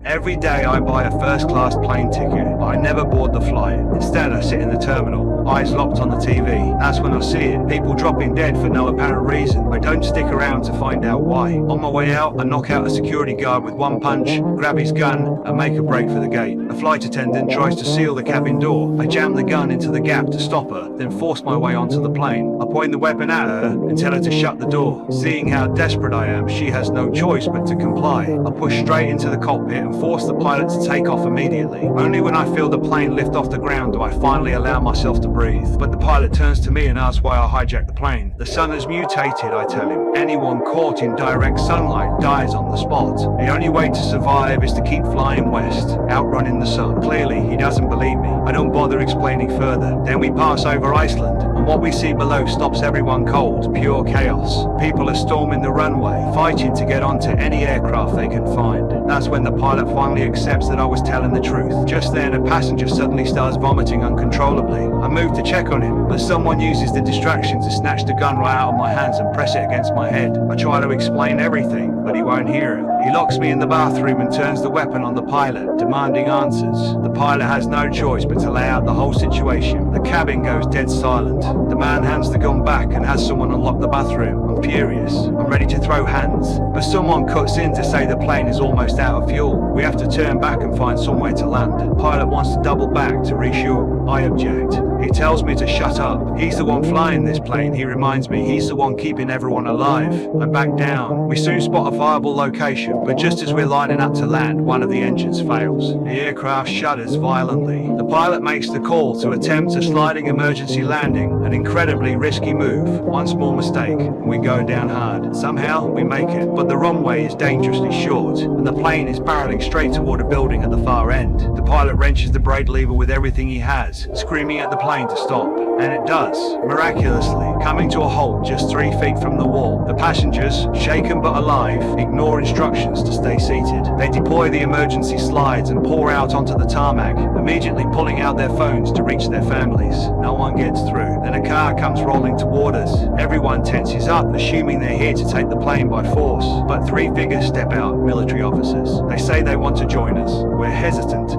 Every day I buy a first-class plane ticket, but I never board the flight. Instead, I sit in the terminal, eyes locked on the TV. That's when I see it, people dropping dead for no apparent reason. I don't stick around to find out why. On my way out, I knock out a security guard with one punch, grab his gun, and make a break for the gate. A flight attendant tries to seal the cabin door. I jam the gun into the gap to stop her, then force my way onto the plane. I point the weapon at her and tell her to shut the door. Seeing how desperate I am, she has no choice but to comply. I push straight into the cockpit and force the pilot to take off immediately. Only when I feel the plane lift off the ground do I finally allow myself to breathe. But the pilot turns to me and asks why I hijacked the plane. The sun has mutated, I tell him. Anyone caught in direct sunlight dies on the spot. The only way to survive is to keep flying west, outrunning the sun. Clearly, he doesn't believe me. I don't bother explaining further. Then we pass over Iceland, and what we see below stops everyone cold. Pure chaos. People are storming the runway, fighting to get onto any aircraft they can find. That's when the pilot finally accepts that I was telling the truth. Just then, a passenger suddenly starts vomiting uncontrollably. I move to check on him, but someone uses the distraction to snatch the gun right out of my hands and press it against my head. I try to explain everything, but he won't hear it. He locks me in the bathroom and turns the weapon on the pilot, demanding answers. The pilot has no choice but to lay out the whole situation. The cabin goes dead silent. The man hands the gun back and has someone unlock the bathroom. I'm furious. I'm ready to throw hands, but someone cuts in to say the plane is almost out of fuel. We have to turn back and find somewhere to land. The pilot wants to double back to refuel. I object. He tells me to shut up. He's the one flying this plane. He reminds me he's the one keeping everyone alive. I back down. We soon spot a viable location, but just as we're lining up to land, one of the engines fails. The aircraft shudders violently. The pilot makes the call to attempt a sliding emergency landing, an incredibly risky move. One small mistake, and we go down hard. Somehow, we make it, but the runway is dangerously short, and the plane is barreling straight toward a building at the far end. The pilot wrenches the brake lever with everything he has, screaming at the plane to stop, and it does, miraculously, coming to a halt just 3 feet from the wall. The passengers, shaken but alive, ignore instructions to stay seated. They deploy the emergency slides and pour out onto the tarmac, immediately pulling out their phones to reach their families. No one gets through. Then a car comes rolling toward us. Everyone tenses up, assuming they're here to take the plane by force. But 3 figures step out, military officers. They say they want to join us. We're hesitant.